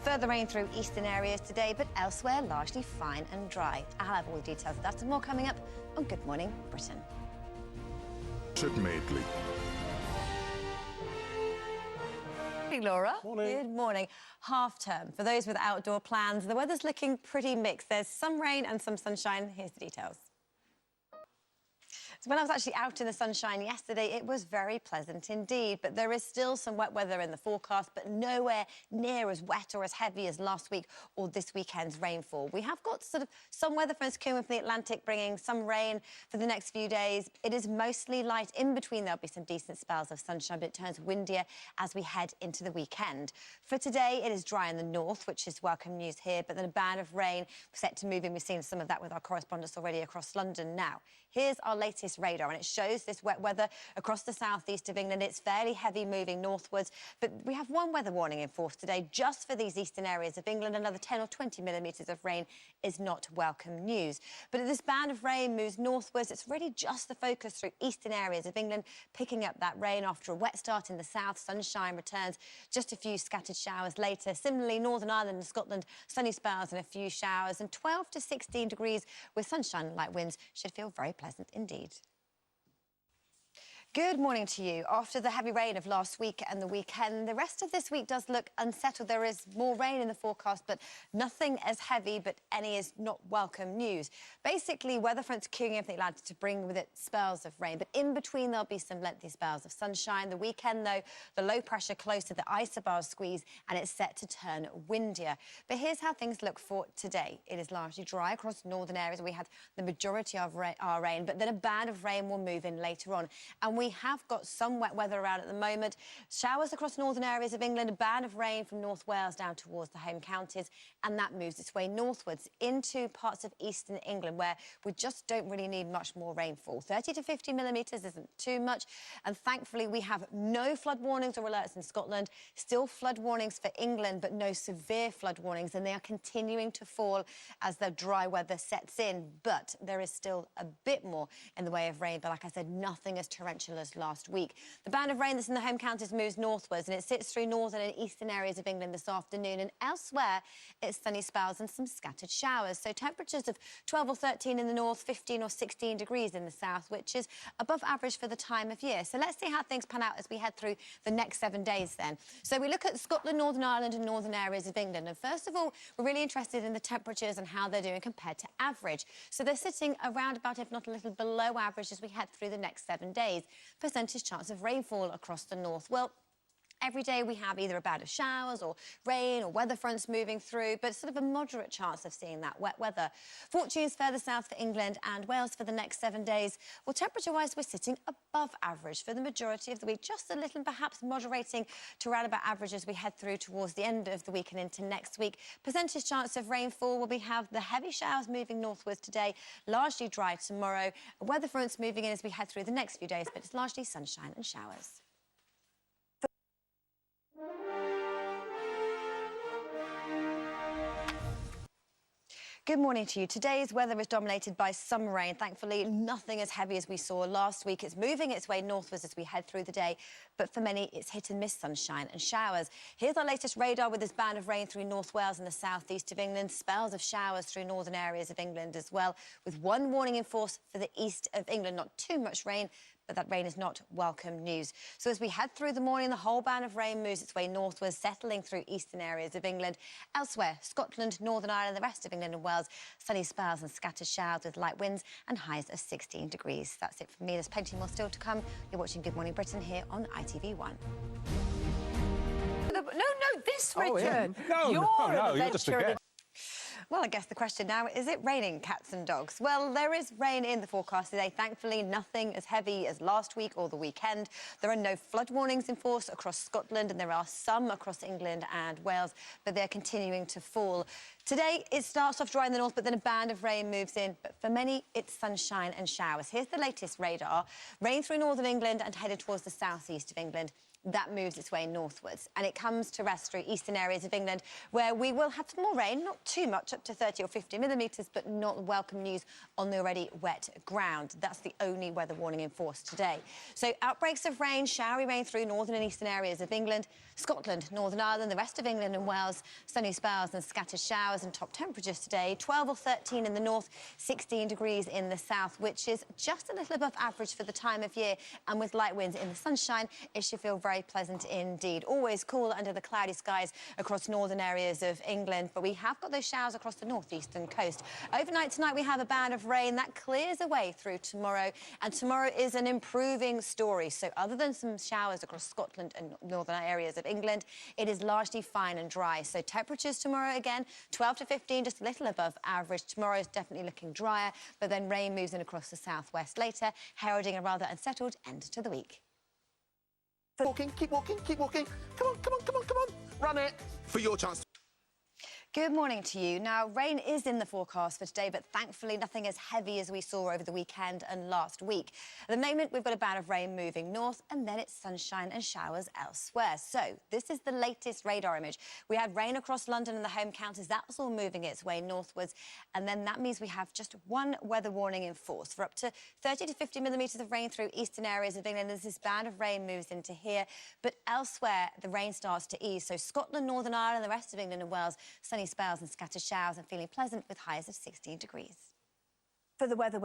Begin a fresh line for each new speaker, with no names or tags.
Further rain through eastern areas today, but elsewhere largely fine and dry. I'll have all the details of that and more coming up on Good Morning Britain.
Maidley.
Morning, Laura.
Morning.
Good morning. Half term. For those with outdoor plans, the weather's looking pretty mixed. There's some rain and some sunshine. Here's the details. So when I was actually out in the sunshine yesterday, it was very pleasant indeed. But there is still some wet weather in the forecast, but nowhere near as wet or as heavy as last week or this weekend's rainfall. We have got sort of some weather fronts coming from the Atlantic, bringing some rain for the next few days. It is mostly light. In between, there'll be some decent spells of sunshine, but it turns windier as we head into the weekend. For today, it is dry in the north, which is welcome news here, but then a band of rain set to move in. We've seen some of that with our correspondents already across London now. Here's our latest radar, and it shows this wet weather across the southeast of England. It's fairly heavy moving northwards, but we have one weather warning in force today just for these eastern areas of England. Another 10 or 20 millimetres of rain is not welcome news. But as this band of rain moves northwards, it's really just the focus through eastern areas of England, picking up that rain after a wet start in the south. Sunshine returns, just a few scattered showers later. Similarly, Northern Ireland and Scotland, sunny spells and a few showers, and 12 to 16 degrees with sunshine and light winds should feel very pleasant indeed. Good morning to you. After the heavy rain of last week and the weekend, the rest of this week does look unsettled. There is more rain in the forecast, but nothing as heavy, but any is not welcome news. Basically, weather fronts queuing in from the Atlantic to bring with it spells of rain, but in between there'll be some lengthy spells of sunshine. The weekend, though, the low pressure close to the isobar squeeze, and it's set to turn windier. But here's how things look for today. It is largely dry across northern areas. We had the majority of our rain, but then a band of rain will move in later on. And we have got some wet weather around at the moment. Showers across northern areas of England, a band of rain from North Wales down towards the home counties, and that moves its way northwards into parts of eastern England where we just don't really need much more rainfall. 30 to 50 millimetres isn't too much, and thankfully we have no flood warnings or alerts in Scotland. Still flood warnings for England, but no severe flood warnings, and they are continuing to fall as the dry weather sets in. But there is still a bit more in the way of rain, but like I said, nothing as torrential as last week. The band of rain that's in the home counties moves northwards, and it sits through northern and eastern areas of England this afternoon, and elsewhere it's sunny spells and some scattered showers. So temperatures of 12 or 13 in the north, 15 or 16 degrees in the south, which is above average for the time of year. So let's see how things pan out as we head through the next 7 days then. So we look at Scotland, Northern Ireland and northern areas of England, and first of all, we're really interested in the temperatures and how they're doing compared to average. So they're sitting around about, if not a little below average, as we head through the next 7 days. Percentage chance of rainfall across the north. Well, every day we have either a band of showers or rain or weather fronts moving through, but sort of a moderate chance of seeing that wet weather. Fortunes further south for England and Wales for the next 7 days. Well, temperature-wise, we're sitting above average for the majority of the week, just a little, perhaps moderating to around about average as we head through towards the end of the week and into next week. Percentage chance of rainfall, well, we have the heavy showers moving northwards today, largely dry tomorrow. Weather fronts moving in as we head through the next few days, but it's largely sunshine and showers. Good morning to you. Today's weather is dominated by some rain. Thankfully, nothing as heavy as we saw last week. It's moving its way northwards as we head through the day, but for many, it's hit and miss sunshine and showers. Here's our latest radar with this band of rain through North Wales and the southeast of England. Spells of showers through northern areas of England as well, with one warning in force for the east of England. Not too much rain, but that rain is not welcome news. So as we head through the morning, the whole band of rain moves its way northwards, settling through eastern areas of England. Elsewhere, Scotland, Northern Ireland, the rest of England and Wales, sunny spells and scattered showers with light winds and highs of 16 degrees. That's it from me. There's plenty more still to come. You're watching Good Morning Britain here on ITV1.
No, this Richard.
Oh, yeah. No, you're just a guest.
Well, I guess the question now, is it raining cats and dogs? Well, there is rain in the forecast today. Thankfully, nothing as heavy as last week or the weekend. There are no flood warnings in force across Scotland, and there are some across England and Wales, but they're continuing to fall. Today, it starts off dry in the north, but then a band of rain moves in. But for many, it's sunshine and showers. Here's the latest radar. Rain through northern England and headed towards the southeast of England. that moves its way northwards, and it comes to rest through eastern areas of England, where we will have some more rain, not too much, up to 30 or 50 millimetres, but not welcome news on the already wet ground. That's the only weather warning in force today. So outbreaks of rain, showery rain through northern and eastern areas of England, Scotland, Northern Ireland, the rest of England and Wales, sunny spells and scattered showers, and top temperatures today, 12 or 13 in the north, 16 degrees in the south, which is just a little above average for the time of year, and with light winds in the sunshine, it should feel very pleasant indeed. Always cool under the cloudy skies across northern areas of England, but we have got those showers across the northeastern coast. Overnight tonight we have a band of rain that clears away through tomorrow, and tomorrow is an improving story. So other than some showers across Scotland and northern areas of England, it is largely fine and dry. So temperatures tomorrow again 12 to 15, just a little above average. Tomorrow is definitely looking drier, but then rain moves in across the southwest later, heralding a rather unsettled end to the week.
Walking, keep walking, keep walking. Come on, come on, come on, come on. Run it for your chance.
Good morning to you. Now, rain is in the forecast for today, but thankfully nothing as heavy as we saw over the weekend and last week. At the moment, we've got a band of rain moving north, and then it's sunshine and showers elsewhere. So this is the latest radar image. We had rain across London and the home counties. That was all moving its way northwards, and then that means we have just one weather warning in force for up to 30 to 50 millimetres of rain through eastern areas of England as this band of rain moves into here. But elsewhere, the rain starts to ease. So Scotland, Northern Ireland, the rest of England and Wales, sunny spells and scattered showers, and feeling pleasant with highs of 16 degrees.
For the weather.